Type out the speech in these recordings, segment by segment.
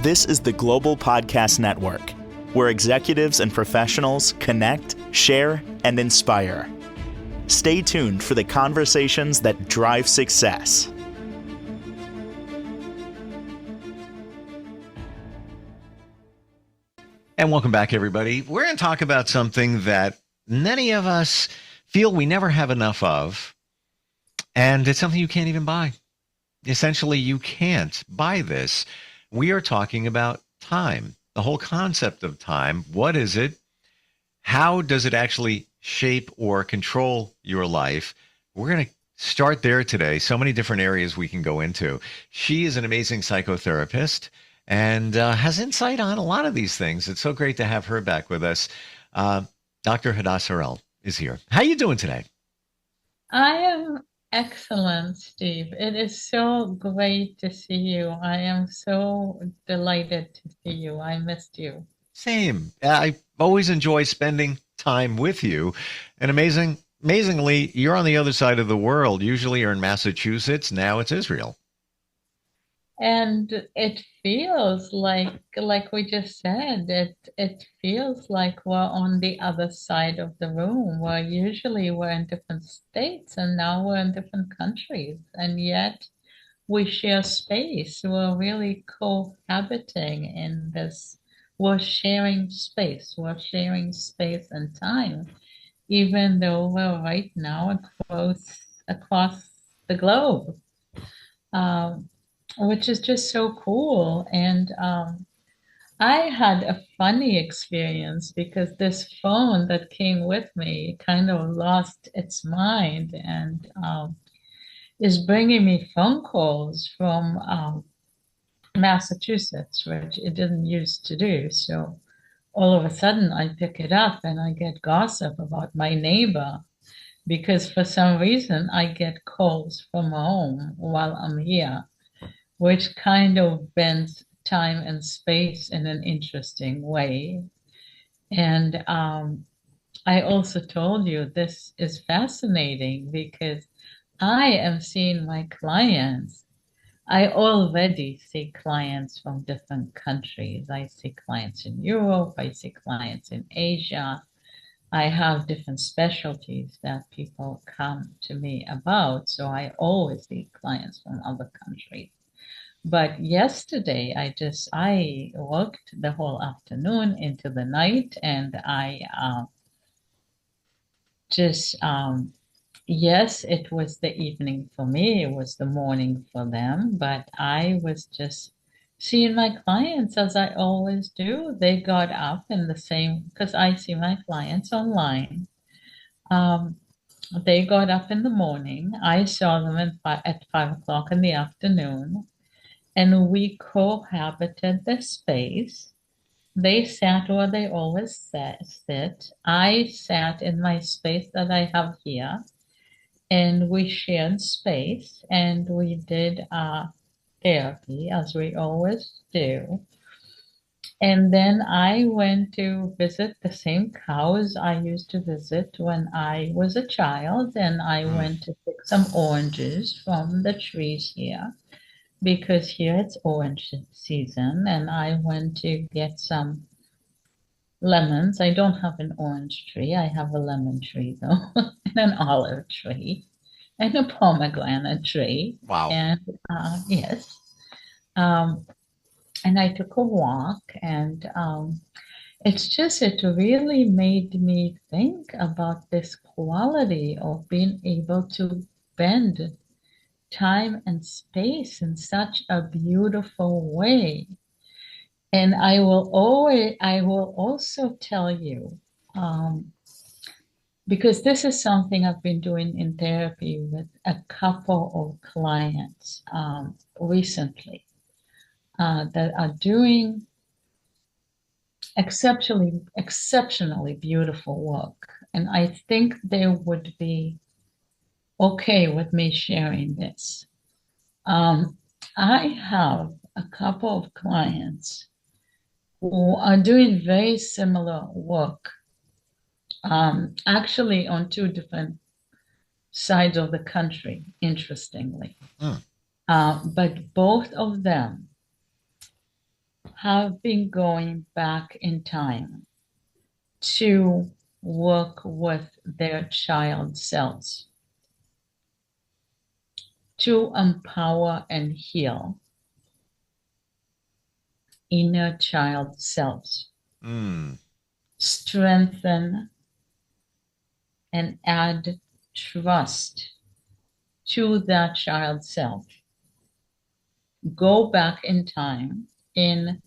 This is the Global Podcast Network, where executives and professionals connect, share, and inspire. Stay tuned for the conversations that drive success. And welcome back, everybody. We're going to talk about something that many of us feel we never have enough of, and it's something you can't even buy. Essentially, you can't buy this. We are talking about time, the whole concept of time. What is it? How does it actually shape or control your life? We're going to start there today. So many different areas we can go into. She is an amazing psychotherapist and has insight on a lot of these things. It's so great to have her back with us. Dr. Hadass Harel is here. How are you doing today? I am excellent, Steve. It is so great to see you. I am so delighted to see you. I missed you. Same. I always enjoy spending time with you. And amazingly, you're on the other side of the world. Usually you're in Massachusetts. Now it's Israel. And it feels like we just said, it feels like we're on the other side of the room, where usually we're in different states and now we're in different countries, and yet we share space. We're really cohabiting in this. We're sharing space. We're sharing space and time, even though we're right now across the globe. Which is just so cool. And I had a funny experience because this phone that came with me kind of lost its mind and is bringing me phone calls from Massachusetts, which it didn't used to do. So all of a sudden I pick it up and I get gossip about my neighbor because for some reason I get calls from home while I'm here, which kind of bends time and space in an interesting way. And I also told you this is fascinating because I am seeing my clients. I already see clients from different countries. I see clients in Europe, I see clients in Asia. I have different specialties that people come to me about. So I always see clients from other countries. But yesterday, I worked the whole afternoon into the night, and I just yes, it was the evening for me. It was the morning for them, but I was just seeing my clients as I always do. They got up in the same because I see my clients online. Um, they got up in the morning. I saw them at 5 o'clock in the afternoon. And we cohabited the space. They sat where they always sit. I sat in my space that I have here, and we shared space, and we did therapy as we always do. And then I went to visit the same cows I used to visit when I was a child, and I went to pick some oranges from the trees here because here it's orange season, and I went to get some lemons. I don't have an orange tree. I have a lemon tree though, and an olive tree, and a pomegranate tree. Wow. And yes, and I took a walk, and it really made me think about this quality of being able to bend time and space in such a beautiful way. And I will also tell you, because this is something I've been doing in therapy with a couple of clients recently that are doing exceptionally beautiful work. And I think they would be okay with me sharing this. I have a couple of clients who are doing very similar work, actually on two different sides of the country, interestingly. But both of them have been going back in time to work with their child selves, to empower and heal inner child selves, Mm. strengthen and add trust to that child self. Go back in time in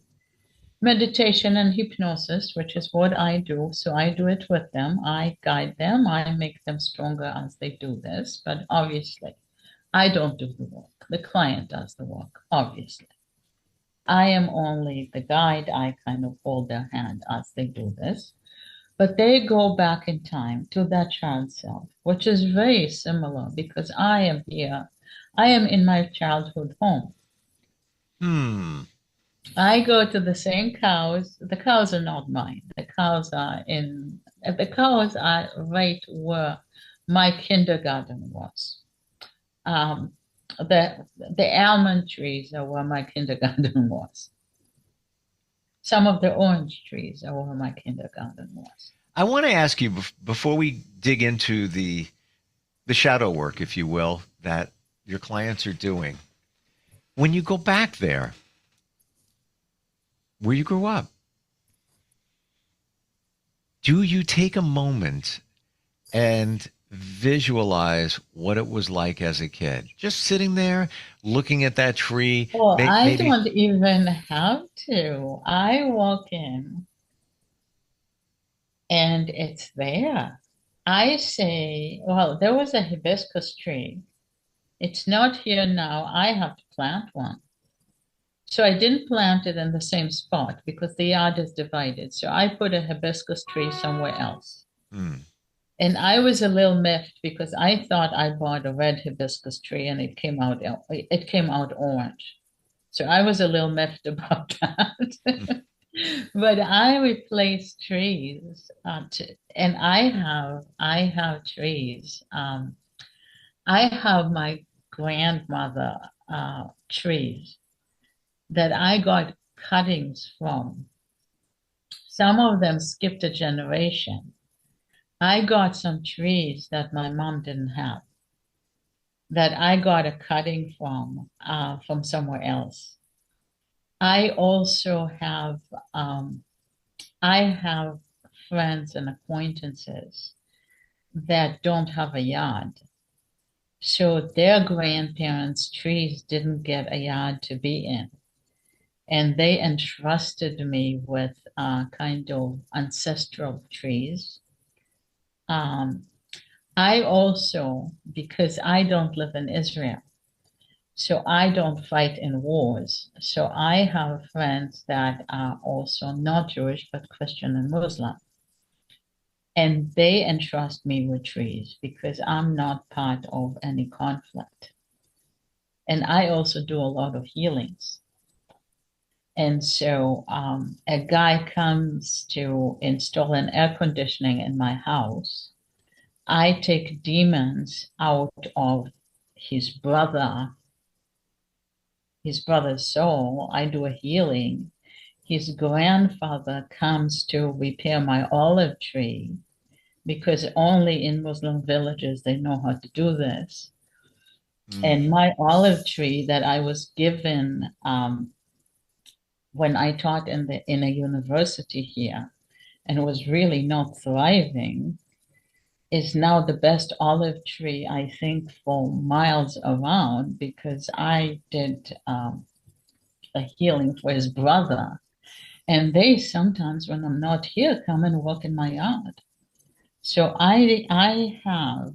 meditation and hypnosis, which is what I do. So I do it with them. I guide them. I make them stronger as they do this. But obviously, I don't do the work. The client does the work, obviously. I am only the guide. I kind of hold their hand as they do this. But they go back in time to that child self, which is very similar because I am here. I am in my childhood home. Hmm. I go to the same cows. The cows are not mine. The cows are right where my kindergarten was. Um, the almond trees are where my kindergarten was. Some of the orange trees are where my kindergarten was. I want to ask you before we dig into the shadow work, if you will, that your clients are doing. When you go back there, where you grew up, do you take a moment and visualize what it was like as a kid? Just sitting there, looking at that tree, Well, I maybe. don't even have to. I walk in and it's there. I say, well, there was a hibiscus tree. It's not here now. I have to plant one. So I didn't plant it in the same spot because the yard is divided. So I put a hibiscus tree somewhere else. Hmm. And I was a little miffed because I thought I bought a red hibiscus tree and it came out orange. So I was a little miffed about that. But I replace trees, and I have trees. I have my grandmother trees that I got cuttings from. Some of them skipped a generation. I got some trees that my mom didn't have that I got a cutting from somewhere else. I also I have friends and acquaintances that don't have a yard. So their grandparents' trees didn't get a yard to be in. And they entrusted me with kind of ancestral trees. Um, I also, because I don't live in Israel, so I don't fight in wars. So I have friends that are also not Jewish, but Christian and Muslim. And they entrust me with trees because I'm not part of any conflict. And I also do a lot of healings. And so a guy comes to install an air conditioning in my house. I take demons out of his brother, his brother's soul. I do a healing. His grandfather comes to repair my olive tree because only in Muslim villages they know how to do this. And Mm. my olive tree that I was given when I taught in a university here and was really not thriving is now the best olive tree, I think, for miles around because I did a healing for his brother. And they sometimes, when I'm not here, come and walk in my yard. So I have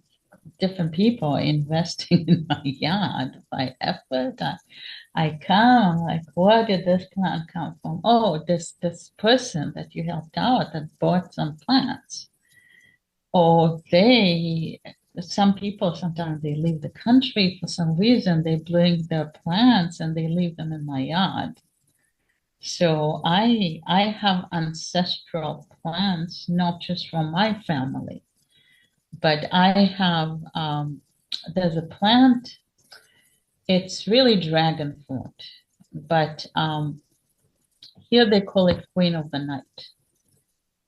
different people investing in my yard by effort. I come, I'm like, where did this plant come from? Oh, this person that you helped out that bought some plants. Or some people sometimes they leave the country for some reason. They bring their plants and they leave them in my yard. So I have ancestral plants, not just from my family, but I have there's a plant. It's really dragon fruit, but here they call it Queen of the Night.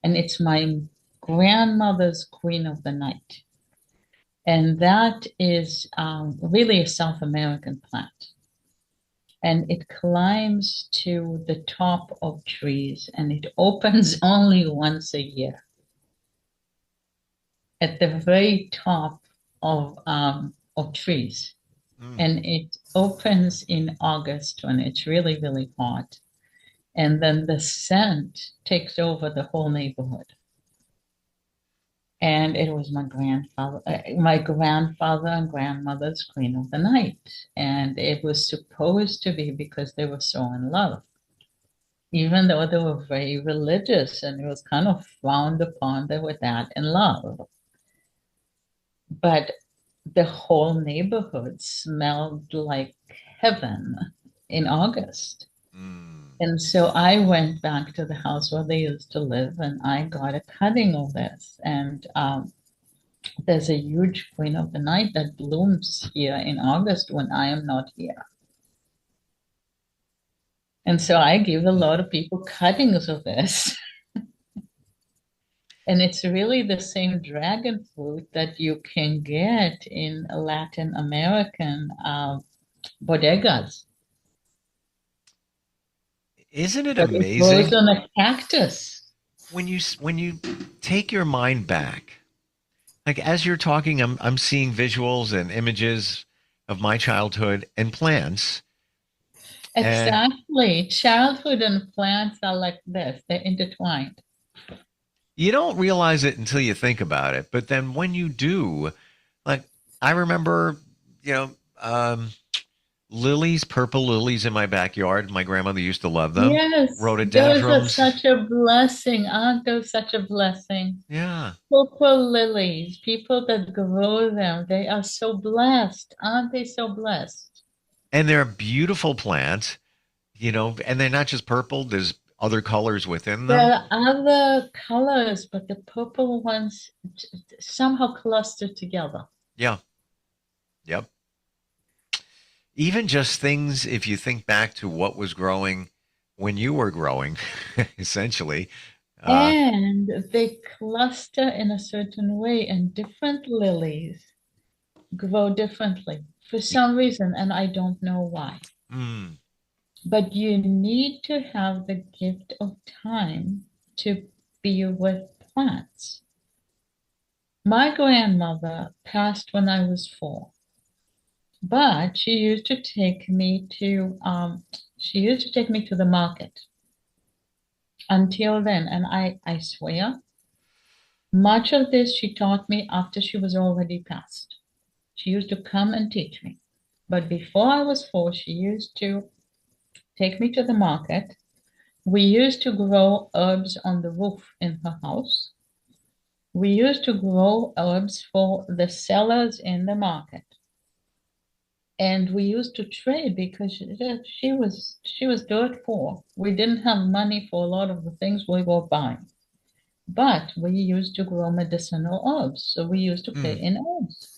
And it's my grandmother's Queen of the Night. And that is really a South American plant. And it climbs to the top of trees and it opens only once a year at the very top of trees. And it opens in August when it's really, really hot. And then the scent takes over the whole neighborhood. And it was my grandfather and grandmother's Queen of the Night. And it was supposed to be because they were so in love, even though they were very religious and it was kind of frowned upon. They were that in love. But the whole neighborhood smelled like heaven in August. And so I went back to the house where they used to live and I got a cutting of this. And there's a huge Queen of the Night that blooms here in August when I am not here. And so I give a lot of people cuttings of this. And it's really the same dragon fruit that you can get in Latin American bodegas. Isn't it But it amazing grows on a cactus. when you take your mind back? Like as you're talking, I'm seeing visuals and images of my childhood and plants. Exactly. Childhood and plants are like this. They're intertwined. You don't realize it until you think about it. But then when you do, like I remember, lilies, purple lilies in my backyard. My grandmother used to love them. Yes, those are Rhododendrons. such a blessing. Aren't those such a blessing? Yeah. Purple lilies, people that grow them, they are so blessed. Aren't they so blessed? And they're beautiful plants, and they're not just purple. There's other colors within them. There are other colors, but the purple ones somehow cluster together. Yeah. Yep. Even just things, if you think back to what was growing when you were growing, essentially. And they cluster in a certain way, and different lilies grow differently for some reason, and I don't know why. But you need to have the gift of time to be with plants. My grandmother passed when I was 4, but she used to take me to the market until then, and I swear, much of this she taught me after she was already passed. She used to come and teach me. But before I was 4, she used to take me to the market. We used to grow herbs on the roof in her house. We used to grow herbs for the sellers in the market. And we used to trade because she was dirt poor. We didn't have money for a lot of the things we were buying. But we used to grow medicinal herbs, so we used to pay in herbs.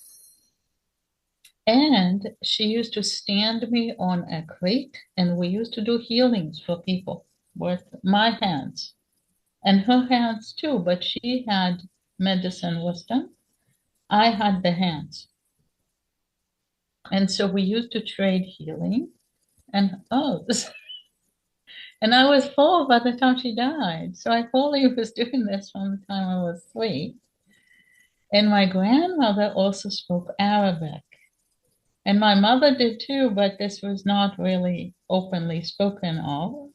And she used to stand me on a crate, and we used to do healings for people with my hands and her hands too. But she had medicine wisdom. I had the hands. And so we used to trade healing and herbs. And I was 4 by the time she died. So I probably was doing this from the time I was 3. And my grandmother also spoke Arabic. And my mother did too, but this was not really openly spoken of.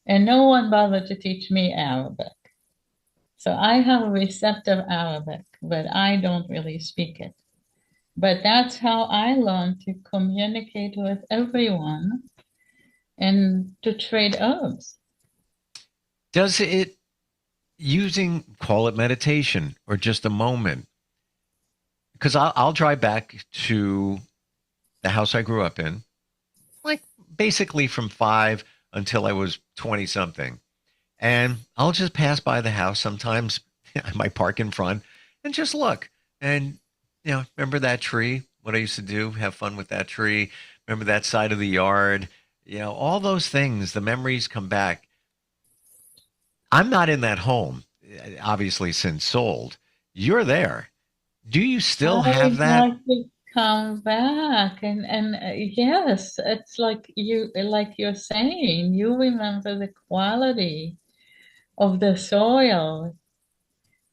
And no one bothered to teach me Arabic. So I have a receptive Arabic, but I don't really speak it. But that's how I learned to communicate with everyone and to trade herbs. Does it call it meditation or just a moment? Because I'll drive back to the house I grew up in, like basically from 5 until I was 20 something. And I'll just pass by the house. Sometimes I might park in front and just look. And, remember that tree? What I used to do, have fun with that tree. Remember that side of the yard, all those things, the memories come back. I'm not in that home, obviously, since sold. You're there. Do you still have I'd that? like to come back and yes, it's like you're saying, you remember the quality of the soil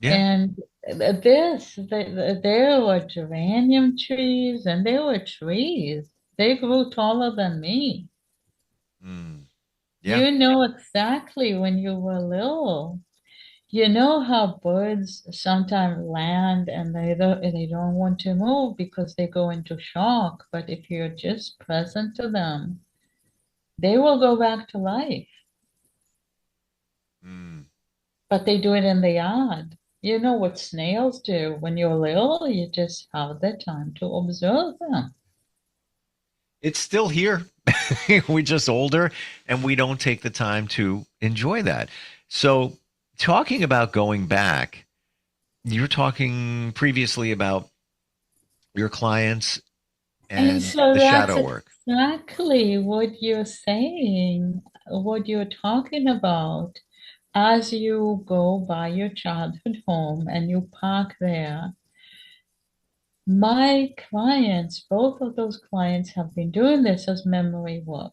Yeah. and there were geranium trees and there were trees. They grew taller than me. Mm, yeah. You know exactly when you were little. You know how birds sometimes land and they don't want to move because they go into shock. But if you're just present to them, they will go back to life. Mm. But they do it in the yard. You know what snails do when you're little? You just have the time to observe them. It's still here. We're just older and we don't take the time to enjoy that. So, talking about going back, you're talking previously about your clients And and so the that's shadow work. exactly what you're saying, what you're talking about. As you go by your childhood home and you park there, my clients, both of those clients have been doing this as memory work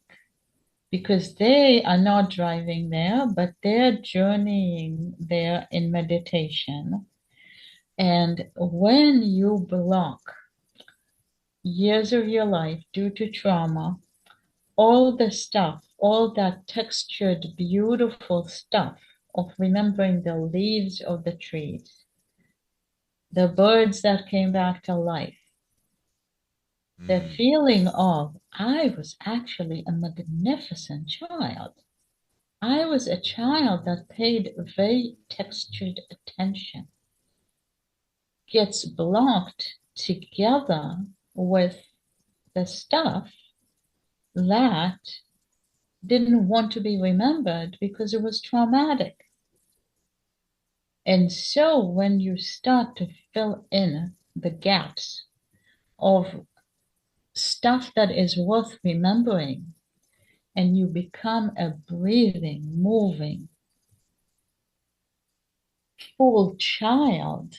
because they are not driving there, but they're journeying there in meditation. And when you block years of your life due to trauma, all the stuff, all that textured, beautiful stuff of remembering the leaves of the trees, the birds that came back to life, the Mm. feeling of, I was actually a magnificent child. I was a child that paid very textured attention, gets blocked together with the stuff that didn't want to be remembered because it was traumatic. And so when you start to fill in the gaps of stuff that is worth remembering, and you become a breathing, moving, full child,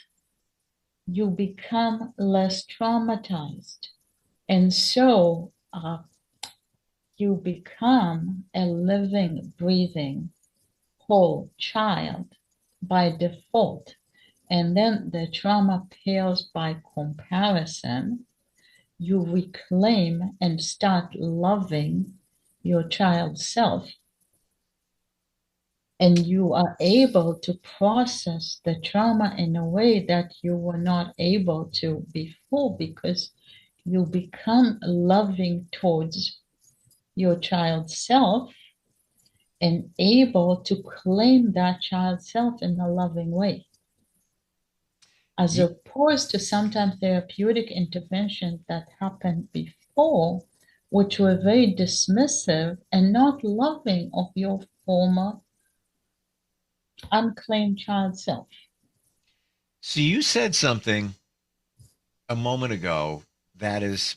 you become less traumatized. And so you become a living, breathing, whole child by default. And then the trauma pales by comparison. You reclaim and start loving your child self, and you are able to process the trauma in a way that you were not able to before because you become loving towards your child self and able to claim that child self in a loving way, as Ye- opposed to sometimes therapeutic interventions that happened before, which were very dismissive and not loving of your former unclaimed child self. So, you said something a moment ago that has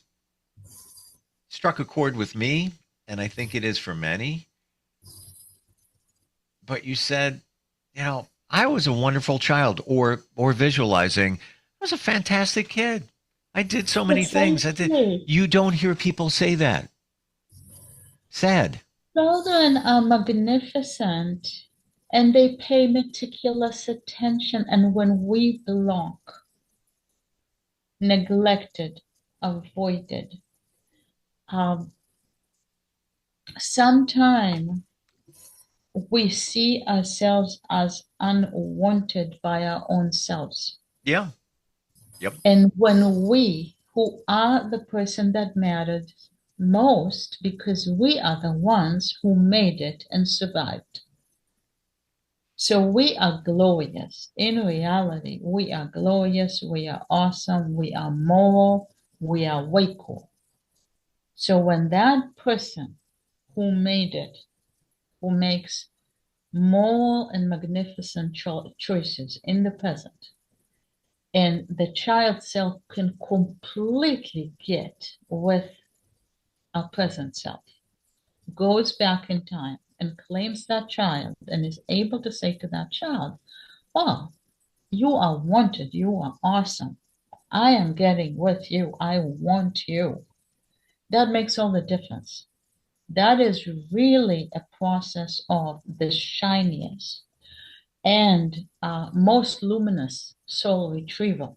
struck a chord with me, and I think it is for many. But you said, I was a wonderful child, or visualizing, I was a fantastic kid. I did so many things. I did. Essentially, You don't hear people say that. Sad. children are magnificent and they pay meticulous attention. And when we block, neglected, avoided, um, sometimes we see ourselves as unwanted by our own selves. Yeah. Yep. And when we, who are the person that mattered most, because we are the ones who made it and survived. So we are glorious. In reality, we are glorious, we are awesome, we are moral, we are way cool. So when that person who made it, who makes moral and magnificent choices in the present, and the child self can completely get with our present self. goes back in time and claims that child and is able to say to that child, oh, you are wanted, you are awesome. I am getting with you. I want you. That makes all the difference. That is really a process of the shiniest and most luminous soul retrieval.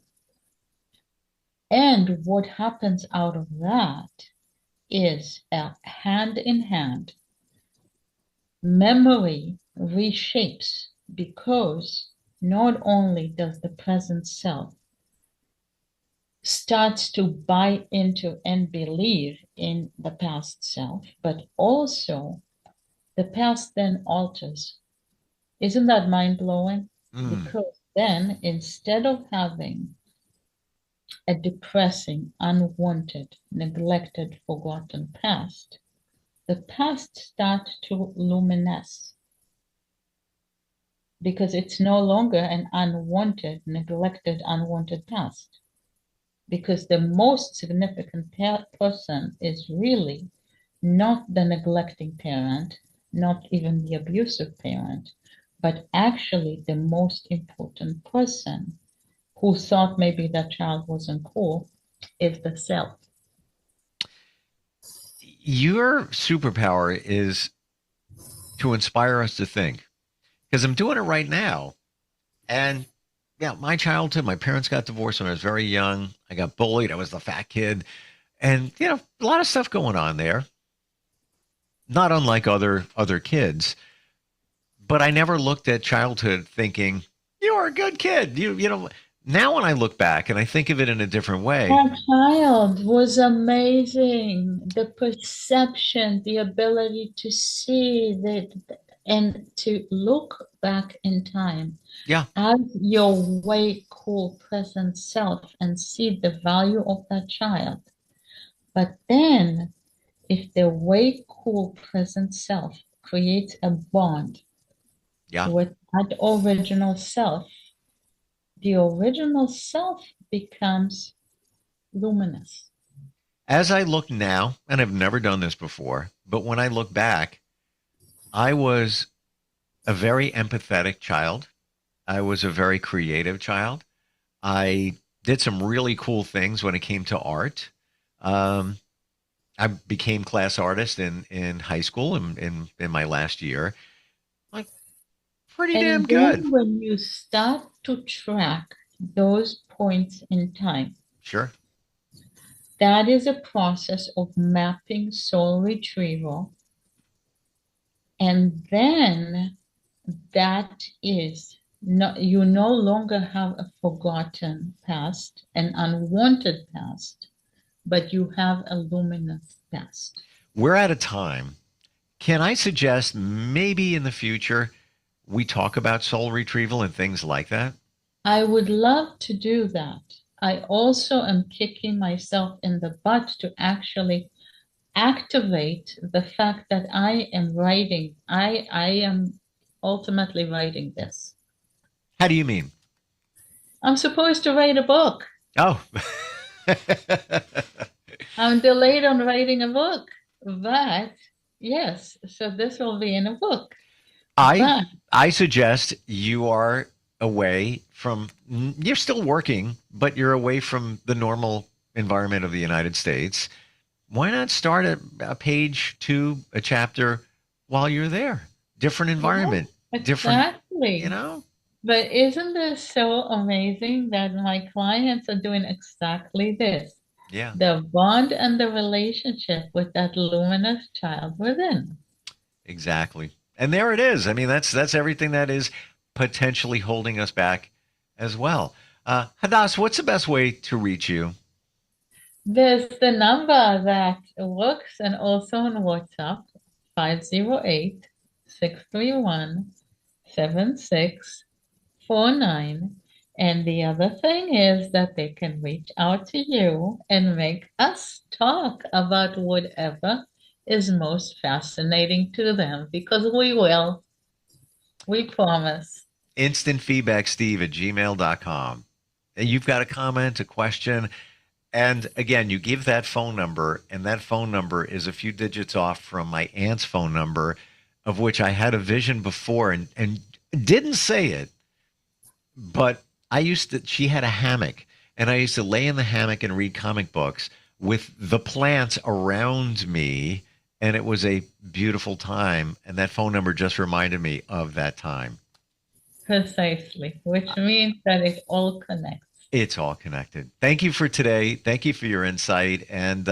And what happens out of that is a hand in hand. Memory reshapes because not only does the present self starts to buy into and believe in the past self, but also the past then alters. Isn't that mind blowing? Because then instead of having a depressing, unwanted, neglected, forgotten past, the past starts to luminesce because it's no longer an unwanted, neglected, unwanted past. Because the most significant person is really not the neglecting parent, not even the abusive parent, but actually the most important person who thought maybe that child wasn't cool is the self. Your superpower is to inspire us to think, because I'm doing it right now. And yeah, my childhood, my parents got divorced when I was very young. I got bullied. I was the fat kid. And, a lot of stuff going on there. Not unlike other kids. But I never looked at childhood thinking, you are a good kid. Now when I look back and I think of it in a different way. That child was amazing. The perception, the ability to see that and to look back in time. Yeah. As your way cool present self and see the value of that child. But then if the way cool present self creates a bond with that original self, the original self becomes luminous. As I look now, and I've never done this before, but when I look back, I was a very empathetic child. I was a very creative child. I did some really cool things when it came to art. I became class artist in high school in my last year. Like, pretty damn good. When you start to track those points in time, Sure. that is a process of mapping soul retrieval. And then that is you no longer have a forgotten past, an unwanted past, but you have a luminous past. We're out of time. Can I suggest maybe in the future we talk about soul retrieval and things like that? I would love to do that. I also am kicking myself in the butt to actually activate the fact that I am writing. I am ultimately writing this. How do you mean? I'm supposed to write a book. Oh. I'm delayed on writing a book, but yes, so this will be in a book. I suggest you are away from, you're still working, but you're away from the normal environment of the United States. Why not start a page to a chapter while you're there? Different environment. Yeah, exactly. Different, But isn't this so amazing that my clients are doing exactly this? Yeah. The bond and the relationship with that luminous child within. Exactly. And there it is. I mean, that's everything that is potentially holding us back as well. Hadass, what's the best way to reach you? There's the number that works and also on WhatsApp, 508-631-7649. And the other thing is that they can reach out to you and make us talk about whatever is most fascinating to them, because we will. We promise. Instantfeedbacksteve@gmail.com. You've got a comment, a question, And again, you give that phone number, and that phone number is a few digits off from my aunt's phone number, of which I had a vision before and didn't say it, but she had a hammock, and I used to lay in the hammock and read comic books with the plants around me, and it was a beautiful time. And that phone number just reminded me of that time. Precisely, which means that it all connects. It's all connected. Thank you for today. Thank you for your insight. And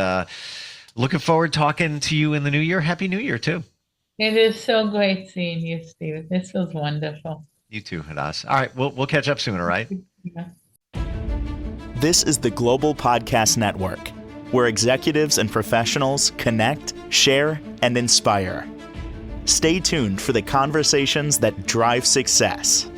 looking forward to talking to you in the new year. Happy New Year, too. It is so great seeing you, Steve. This was wonderful. You too, Hadass. All right, we'll catch up soon, all right? Yeah. This is the Global Podcast Network, where executives and professionals connect, share, and inspire. Stay tuned for the conversations that drive success.